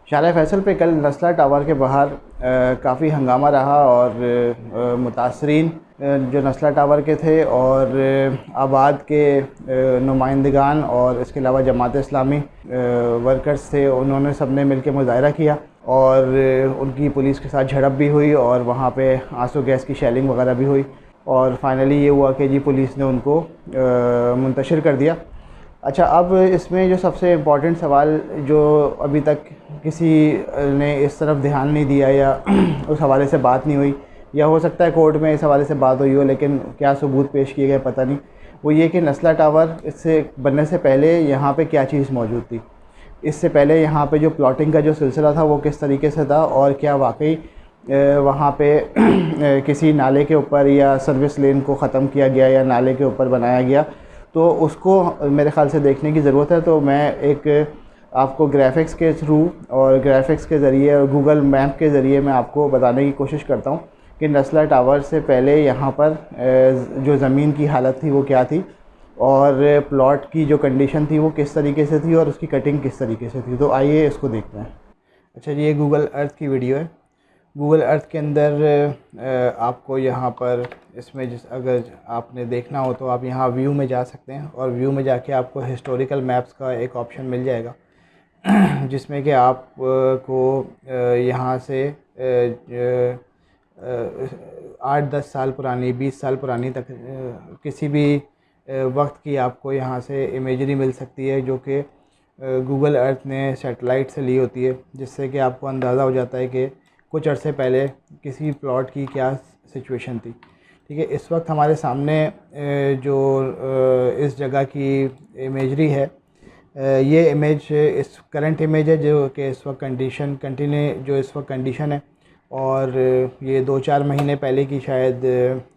शाला फैसल पे कल नस्ला टावर के बाहर काफ़ी हंगामा रहा और मुतासरीन जो नस्ला टावर के थे और आबाद के नुमाइंदगान और इसके अलावा जमात इस्लामी वर्कर्स थे, उन्होंने सब ने मिल के मुजाहरा किया और उनकी पुलिस के साथ झड़प भी हुई और वहाँ पे आंसू गैस की शेलिंग वगैरह भी हुई और फाइनली ये हुआ कि जी पुलिस ने उनको मुंतशिर कर दिया। अच्छा, अब इसमें जो सबसे इम्पॉर्टेंट सवाल जो अभी तक किसी ने इस तरफ ध्यान नहीं दिया या उस हवाले से बात नहीं हुई, या हो सकता है कोर्ट में इस हवाले से बात हुई हो लेकिन क्या सबूत पेश किए गए पता नहीं, वो ये कि नस्ला टावर इससे बनने से पहले यहाँ पे क्या चीज़ मौजूद थी। इससे पहले यहाँ पे जो प्लॉटिंग का जो सिलसिला था वो किस तरीके से था और क्या वाकई वहाँ पे किसी नाले के ऊपर या सर्विस लेन को ख़त्म किया गया या नाले के ऊपर बनाया गया, तो उसको मेरे ख़्याल से देखने की ज़रूरत है। तो मैं एक आपको ग्राफिक्स के थ्रू और ग्राफिक्स के ज़रिए और गूगल मैप के ज़रिए मैं आपको बताने की कोशिश करता हूँ कि नस्ला टावर से पहले यहाँ पर जो ज़मीन की हालत थी वो क्या थी और प्लॉट की जो कंडीशन थी वो किस तरीके से थी और उसकी कटिंग किस तरीके से थी। तो आइए इसको देखते हैं। अच्छा जी, ये गूगल अर्थ की वीडियो है। गूगल अर्थ के अंदर आपको यहाँ पर इसमें अगर आपने देखना हो तो आप यहाँ व्यू में जा सकते हैं और व्यू में जाके आपको हिस्टोरिकल मैप्स का एक ऑप्शन मिल जाएगा जिसमें कि आप को यहाँ से 8-10 साल पुरानी 20 साल पुरानी तक किसी भी वक्त की आपको यहाँ से इमेजरी मिल सकती है जो कि गूगल अर्थ ने सैटेलाइट से ली होती है, जिससे कि आपको अंदाज़ा हो जाता है कि कुछ अर्से पहले किसी प्लॉट की क्या सिचुएशन थी। ठीक है, इस वक्त हमारे सामने जो इस जगह की इमेजरी है, ये इमेज इस करंट इमेज है जो कि इस वक्त कंडीशन है और ये 2-4 महीने पहले की शायद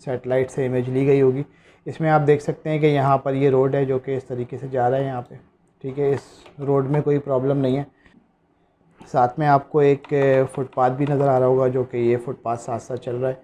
सैटेलाइट से इमेज ली गई होगी। इसमें आप देख सकते हैं कि यहाँ पर ये रोड है जो कि इस तरीके से जा रहा है यहाँ पे। ठीक है, इस रोड में कोई प्रॉब्लम नहीं है। साथ में आपको एक फुटपाथ भी नज़र आ रहा होगा जो कि ये फुटपाथ साथ साथ चल रहा है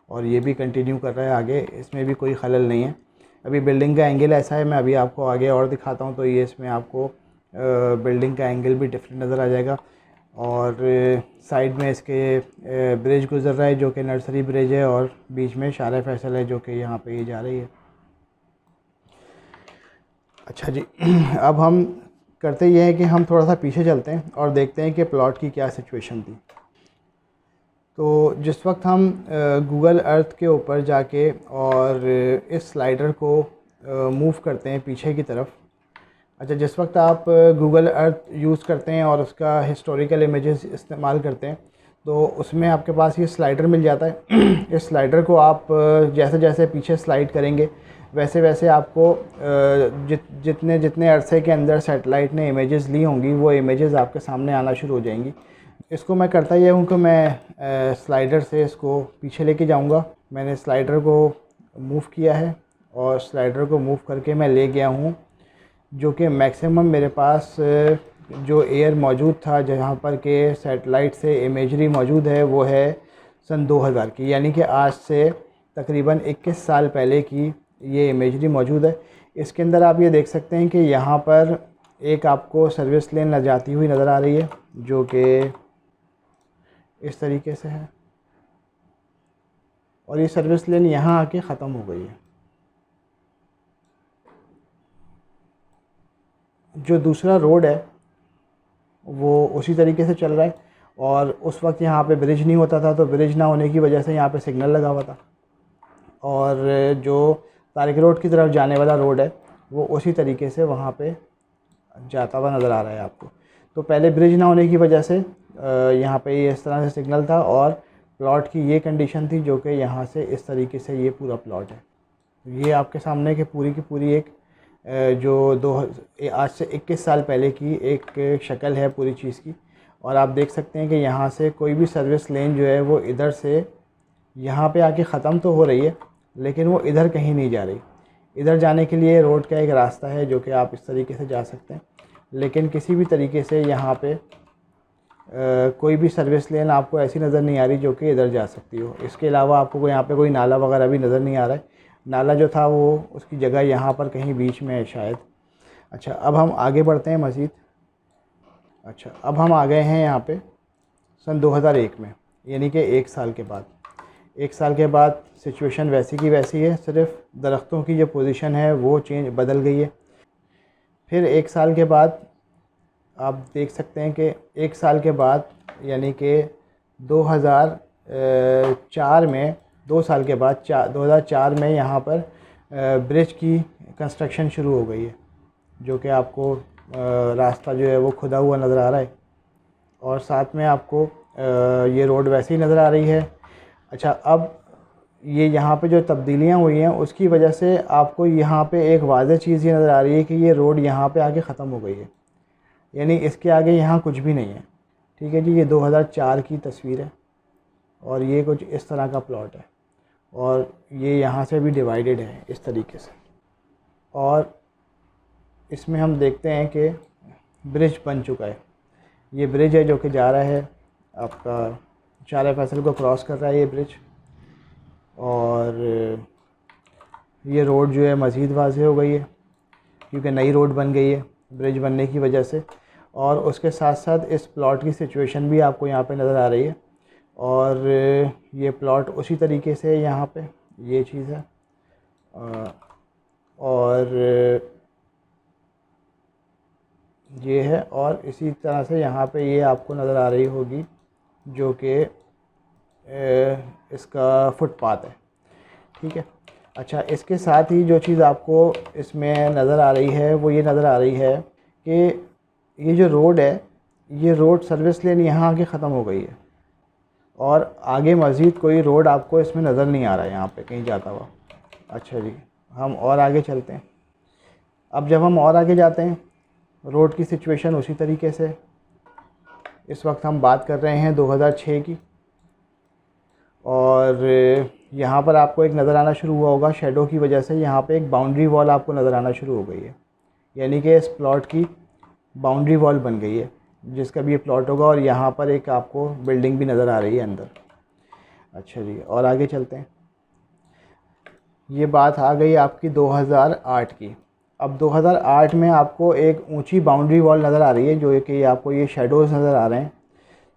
और ये भी कंटिन्यू कर रहा है आगे, इसमें भी कोई खलल नहीं है। अभी बिल्डिंग का एंगल ऐसा है, मैं अभी आपको आगे और दिखाता हूँ तो ये इसमें आपको बिल्डिंग का एंगल भी डिफरेंट नज़र आ जाएगा और साइड में इसके ब्रिज गुजर रहा है जो कि नर्सरी ब्रिज है और बीच में शाला फैसल है जो कि यहाँ पे ये जा रही है। अच्छा जी, अब हम करते ये हैं कि हम थोड़ा सा पीछे चलते हैं और देखते हैं कि प्लॉट की क्या सिचुएशन थी। तो जिस वक्त हम गूगल अर्थ के ऊपर जाके और इस स्लाइडर को मूव करते हैं पीछे की तरफ। अच्छा, जिस वक्त आप गूगल अर्थ यूज़ करते हैं और उसका हिस्टोरिकल इमेजेस इस्तेमाल करते हैं तो उसमें आपके पास ये स्लाइडर मिल जाता है। इस स्लाइडर को आप जैसे जैसे पीछे स्लाइड करेंगे वैसे वैसे आपको जितने जितने अरसे के अंदर सैटेलाइट ने इमेजेस ली होंगी वो इमेजेस आपके सामने आना शुरू हो जाएंगी। इसको मैं करता ये हूँ कि मैं स्लाइडर से इसको पीछे लेके जाऊँगा। मैंने स्लाइडर को मूव किया है और स्लाइडर को मूव करके मैं ले गया हूँ जो कि मैक्सिमम मेरे पास जो एयर मौजूद था जहाँ पर के सैटेलाइट से इमेजरी मौजूद है वो है सन 2000 की, यानी कि आज से तकरीबन 21 साल पहले की ये इमेजरी मौजूद है। इसके अंदर आप ये देख सकते हैं कि यहाँ पर एक आपको सर्विस लेन जाती हुई नज़र आ रही है जो कि इस तरीके से है और ये सर्विस लेन यहाँ आके ख़त्म हो गई है। जो दूसरा रोड है वो उसी तरीके से चल रहा है और उस वक्त यहाँ पे ब्रिज नहीं होता था तो ब्रिज ना होने की वजह से यहाँ पे सिग्नल लगा हुआ था और जो तारिक रोड की तरफ जाने वाला रोड है वो उसी तरीके से वहाँ पे जाता हुआ नज़र आ रहा है आपको। तो पहले ब्रिज ना होने की वजह से यहाँ पे ये इस तरह से सिग्नल था और प्लॉट की ये कंडीशन थी जो कि यहाँ से इस तरीके से ये पूरा प्लॉट है। ये आपके सामने की पूरी एक जो आज से 21 साल पहले की एक शक्ल है पूरी चीज़ की और आप देख सकते हैं कि यहाँ से कोई भी सर्विस लेन जो है वो इधर से यहाँ पे आके ख़त्म तो हो रही है लेकिन वो इधर कहीं नहीं जा रही। इधर जाने के लिए रोड का एक रास्ता है जो कि आप इस तरीके से जा सकते हैं, लेकिन किसी भी तरीके से यहाँ पे कोई भी सर्विस लेन आपको ऐसी नज़र नहीं आ रही जो कि इधर जा सकती हो। इसके अलावा आपको यहाँ पे कोई नाला वगैरह भी नज़र नहीं आ रहा है। नाला जो था वो उसकी जगह यहाँ पर कहीं बीच में है शायद। अच्छा, अब हम आगे बढ़ते हैं मज़ीद। अच्छा, अब हम आ गए हैं यहाँ पे सन 2001 में, यानी कि 1 साल के बाद। 1 साल के बाद सिचुएशन वैसी की वैसी है, सिर्फ दरख्तों की जो पोजीशन है वो बदल गई है। फिर 1 साल के बाद आप देख सकते हैं कि 1 साल के बाद यानी कि 2004 में, 2 साल के बाद 2004 में यहाँ पर ब्रिज की कंस्ट्रक्शन शुरू हो गई है, जो कि आपको रास्ता जो है वो खुदा हुआ नज़र आ रहा है, और साथ में आपको ये रोड वैसे ही नज़र आ रही है। अच्छा, अब ये यहाँ पे जो तब्दीलियाँ हुई हैं उसकी वजह से आपको यहाँ पे एक वाज़ेह चीज़ ये नज़र आ रही है कि ये रोड यहाँ पे आके ख़त्म हो गई है, यानी इसके आगे यहाँ कुछ भी नहीं है। ठीक है जी, ये 2004 की तस्वीर है और ये कुछ इस तरह का प्लॉट है, और ये यहाँ से भी डिवाइडेड है इस तरीके से। और इसमें हम देखते हैं कि ब्रिज बन चुका है। ये ब्रिज है जो कि जा रहा है आपका चारा फैसल को क्रॉस कर रहा है ये ब्रिज, और ये रोड जो है मज़ीद वाज़ेह हो गई है क्योंकि नई रोड बन गई है ब्रिज बनने की वजह से। और उसके साथ साथ इस प्लॉट की सिचुएशन भी आपको यहाँ पे नज़र आ रही है, और ये प्लॉट उसी तरीके से यहाँ पे ये चीज़ है, और ये है, और इसी तरह से यहाँ पे ये आपको नज़र आ रही होगी जो कि इसका फुटपाथ है। ठीक है। अच्छा, इसके साथ ही जो चीज़ आपको इसमें नज़र आ रही है वो ये नज़र आ रही है कि ये जो रोड है, ये रोड सर्विस लेन यहाँ आके ख़त्म हो गई है, और आगे मज़ीद कोई रोड आपको इसमें नज़र नहीं आ रहा है यहाँ पे कहीं जाता हुआ। अच्छा जी, हम और आगे चलते हैं। अब जब हम और आगे जाते हैं, रोड की सिचुएशन उसी तरीके से। इस वक्त हम बात कर रहे हैं 2006 की, और यहाँ पर आपको एक नज़र आना शुरू हुआ होगा शेडो की वजह से, यहाँ पे एक बाउंड्री वॉल आपको नज़र आना शुरू हो गई है, यानी कि इस प्लॉट की बाउंड्री वॉल बन गई है जिसका भी ये प्लॉट होगा, और यहाँ पर एक आपको बिल्डिंग भी नज़र आ रही है अंदर। अच्छा जी, और आगे चलते हैं। ये बात आ गई आपकी 2008 की। अब 2008 में आपको एक ऊंची बाउंड्री वॉल नज़र आ रही है जो कि आपको ये शेडोज़ नज़र आ रहे हैं।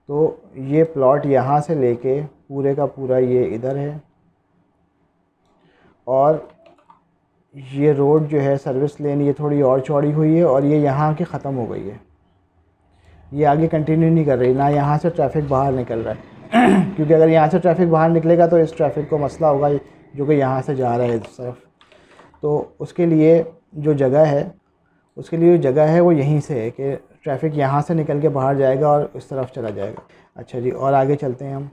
तो ये प्लॉट यहाँ से लेके पूरे का पूरा ये इधर है, और ये रोड जो है सर्विस लेन ये थोड़ी और चौड़ी हुई है, और ये यहाँ के ख़त्म हो गई है, ये आगे कंटिन्यू नहीं कर रही, ना यहाँ से ट्रैफिक बाहर निकल रहा है क्योंकि अगर यहाँ से ट्रैफिक बाहर निकलेगा तो इस ट्रैफिक को मसला होगा जो कि यहाँ से जा रहा है इस तरफ। तो उसके लिए जो जगह है वो यहीं से है कि ट्रैफिक यहाँ से निकल के बाहर जाएगा और इस तरफ चला जाएगा। अच्छा जी, और आगे चलते हैं हम।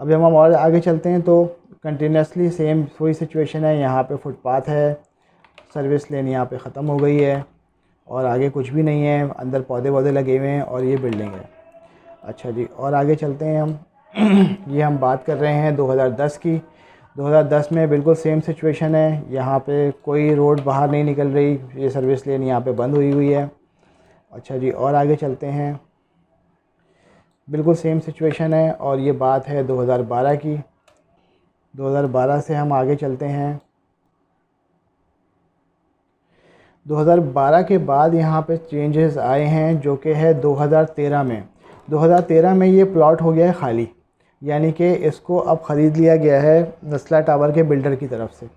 अब जब हम और आगे चलते हैं तो कंटिन्यूसली सेम वही सिचुएशन है। यहाँ पे फुटपाथ है, सर्विस लेन यहाँ पे ख़त्म हो गई है, और आगे कुछ भी नहीं है, अंदर पौधे वौधे लगे हुए हैं, और ये बिल्डिंग है। अच्छा जी, और आगे चलते हैं हम ये हम बात कर रहे हैं 2010 की। 2010 में बिल्कुल सेम सिचुएशन है, यहाँ पे कोई रोड बाहर नहीं निकल रही, ये सर्विस लेन यहाँ पे बंद हुई है। अच्छा जी, और आगे चलते हैं। बिल्कुल सेम सिचुएशन है, और ये बात है 2012 की। 2012 से हम आगे चलते हैं। 2012 के बाद यहाँ पे चेंजेस आए हैं जो कि है 2013 में। 2013 में ये प्लॉट हो गया है खाली, यानी कि इसको अब ख़रीद लिया गया है नस्ला टावर के बिल्डर की तरफ से,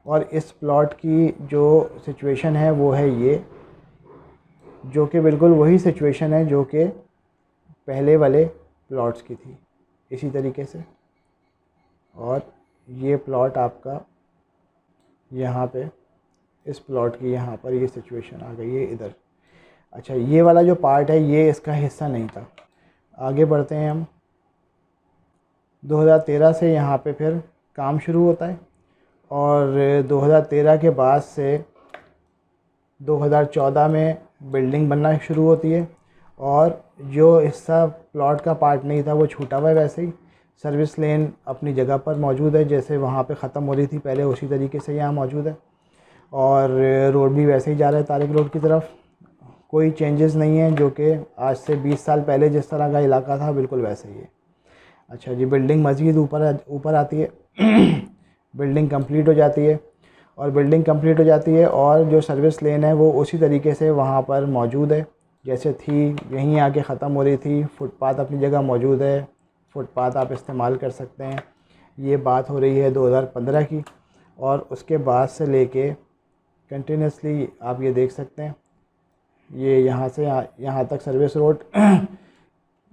और इस प्लॉट की जो सिचुएशन है वो है ये, जो कि बिल्कुल वही सिचुएशन है जो कि पहले वाले प्लॉट्स की थी इसी तरीके से। और ये प्लॉट आपका यहाँ पे, इस प्लॉट की यहाँ पर ये सिचुएशन आ गई है इधर। अच्छा, ये वाला जो पार्ट है ये इसका हिस्सा नहीं था। आगे बढ़ते हैं हम। 2013 से यहाँ पे फिर काम शुरू होता है, और 2013 के बाद से 2014 में बिल्डिंग बनना शुरू होती है, और जो हिस्सा प्लॉट का पार्ट नहीं था वो छूटा हुआ है वैसे ही। सर्विस लेन अपनी जगह पर मौजूद है, जैसे वहाँ पे ख़त्म हो रही थी पहले उसी तरीके से यहाँ मौजूद है, और रोड भी वैसे ही जा रहा है तारिक रोड की तरफ। कोई चेंजेस नहीं है, जो कि आज से 20 साल पहले जिस तरह का इलाका था बिल्कुल वैसे ही है। अच्छा जी, बिल्डिंग मज़ीद ऊपर आती है बिल्डिंग कंप्लीट हो जाती है, और बिल्डिंग कंप्लीट हो जाती है, और जो सर्विस लेन है वो उसी तरीके से वहाँ पर मौजूद है, जैसे थी यहीं आके ख़त्म हो रही थी। फुटपाथ अपनी जगह मौजूद है, फुटपाथ आप इस्तेमाल कर सकते हैं। ये बात हो रही है 2015 की, और उसके बाद से लेके कंटिन्यूसली आप ये देख सकते हैं, ये यहाँ से यहाँ तक सर्विस रोड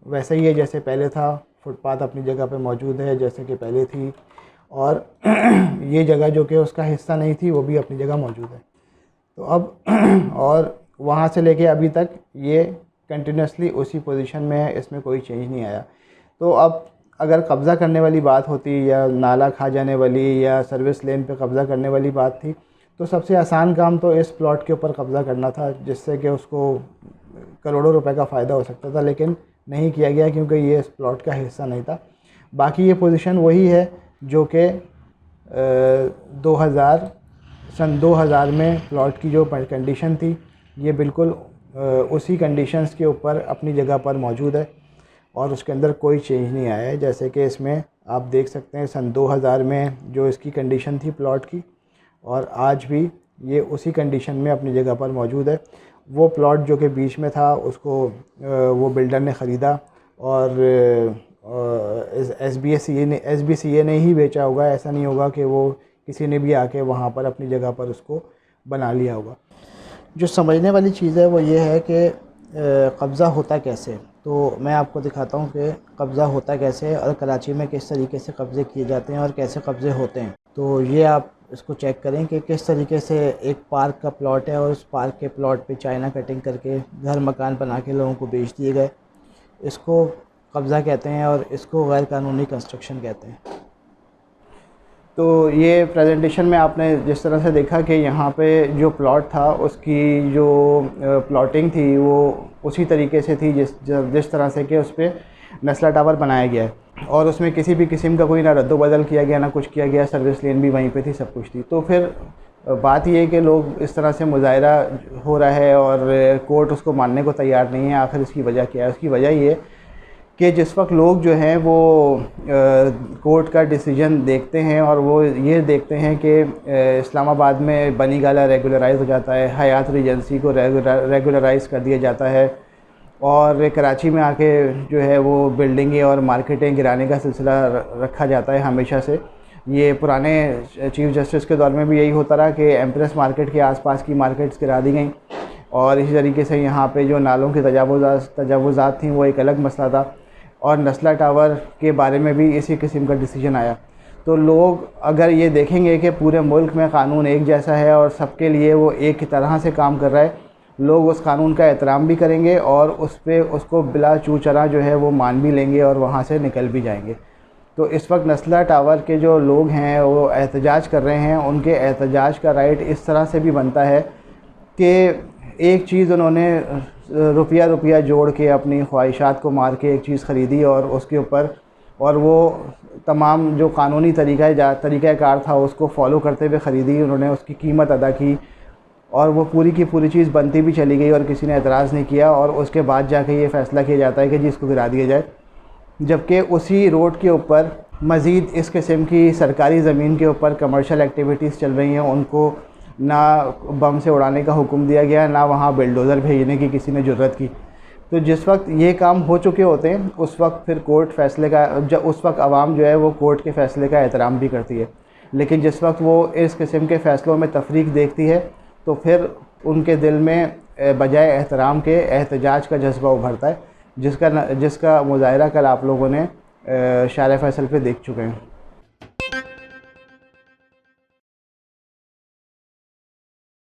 वैसे ही है जैसे पहले था। फुटपाथ अपनी जगह पे मौजूद है जैसे कि पहले थी, और ये जगह जो कि उसका हिस्सा नहीं थी वो भी अपनी जगह मौजूद है। तो अब और वहाँ से लेके अभी तक ये कंटिन्यूसली उसी पोजीशन में है, इसमें कोई चेंज नहीं आया। तो अब अगर कब्ज़ा करने वाली बात होती या नाला खा जाने वाली या सर्विस लेन पे कब्ज़ा करने वाली बात थी, तो सबसे आसान काम तो इस प्लॉट के ऊपर कब्ज़ा करना था, जिससे कि उसको करोड़ों रुपए का फ़ायदा हो सकता था, लेकिन नहीं किया गया क्योंकि ये इस प्लॉट का हिस्सा नहीं था। बाकी ये पोजीशन वही है जो कि 2000 में प्लॉट की जो कंडीशन थी, ये बिल्कुल उसी कंडीशंस के ऊपर अपनी जगह पर मौजूद है और उसके अंदर कोई चेंज नहीं आया है। जैसे कि इसमें आप देख सकते हैं सन 2000 में जो इसकी कंडीशन थी प्लॉट की, और आज भी ये उसी कंडीशन में अपनी जगह पर मौजूद है। वो प्लॉट जो कि बीच में था उसको वो बिल्डर ने ख़रीदा और SBCA ने ही बेचा होगा। ऐसा नहीं होगा कि वो किसी ने भी आके वहाँ पर अपनी जगह पर उसको बना लिया होगा। जो समझने वाली चीज़ है वो ये है कि कब्ज़ा होता कैसे। तो मैं आपको दिखाता हूँ कि कब्ज़ा होता कैसे और कराची में किस तरीके से कब्ज़े किए जाते हैं और कैसे कब्ज़े होते हैं। तो ये आप इसको चेक करें कि किस तरीके से एक पार्क का प्लॉट है और उस पार्क के प्लॉट पे चाइना कटिंग करके घर मकान बना के लोगों को बेच दिए गए। इसको कब्ज़ा कहते हैं और इसको गैर कानूनी कंस्ट्रक्शन कहते हैं। तो ये प्रेजेंटेशन में आपने जिस तरह से देखा कि यहाँ पे जो प्लॉट था उसकी जो प्लॉटिंग थी वो उसी तरीके से थी जिस तरह से कि उस पर नस्ला टावर बनाया गया है, और उसमें किसी भी किस्म का कोई ना रद्दो-बदल किया गया ना कुछ किया गया। सर्विस लेन भी वहीं पे थी, सब कुछ थी। तो फिर बात ये है कि लोग इस तरह से मुज़ाहिरा हो रहा है और कोर्ट उसको मानने को तैयार नहीं है। आखिर इसकी वजह क्या है? उसकी वजह ये कि जिस वक्त लोग जो हैं वो कोर्ट का डिसीजन देखते हैं और वो ये देखते हैं कि इस्लामाबाद में बनी गाला रेगुलराइज़ हो जाता है, हयात रीजेंसी को रेगुलराइज़ कर दिया जाता है, और कराची में आके जो है वो बिल्डिंगें और मार्केटें गिराने का सिलसिला रखा जाता है हमेशा से। ये पुराने चीफ़ जस्टिस के दौर में भी यही होता रहा कि एम्प्रेस मार्केट के आसपास की मार्केट्स गिरा दी गई, और इसी तरीके से यहाँ पे जो नालों के तजावुज़ात थी वो एक अलग मसला था, और नस्ला टावर के बारे में भी इसी किस्म का डिसीजन आया। तो लोग अगर ये देखेंगे कि पूरे मुल्क में क़ानून एक जैसा है और सबके लिए वो एक ही तरह से काम कर रहा है, लोग उस कानून का एहतराम भी करेंगे और उसको बिला चू चरा जो है वो मान भी लेंगे और वहाँ से निकल भी जाएंगे। तो इस वक्त नस्ला टावर के जो लोग हैं वो एहतजाज कर रहे हैं। उनके एहतजाज का राइट इस तरह से भी बनता है कि एक चीज़ उन्होंने रुपया जोड़ के अपनी ख्वाहिशात को मार के एक चीज़ ख़रीदी और उसके ऊपर और वो तमाम जो कानूनी तरीक़ाकार था उसको फ़ॉलो करते हुए ख़रीदी। उन्होंने उसकी कीमत अदा की और वो पूरी की पूरी चीज़ बनती भी चली गई और किसी ने एतराज़ नहीं किया, और उसके बाद जाके ये फ़ैसला किया जाता है कि जी इसको गिरा दिया जाए। जबकि उसी रोड के ऊपर मज़ीद इस किस्म की सरकारी ज़मीन के ऊपर कमर्शियल एक्टिविटीज़ चल रही हैं, उनको ना बम से उड़ाने का हुक्म दिया गया, ना वहाँ बिल्डोज़र भेजने की किसी ने जुर्रत की। तो जिस वक्त ये काम हो चुके होते हैं उस वक्त फिर कोर्ट फ़ैसले का उस वक्त आवाम जो है वो कोर्ट के फ़ैसले का एहतराम भी करती है। लेकिन जिस वक्त वो इस किस्म के फ़ैसलों में तफरीक देखती है तो फिर उनके दिल में बजाय एहतराम के एहतजाज का जज्बा उभरता है, जिसका मुज़ाहिरा कल आप लोगों ने शार फैसल पे देख चुके हैं।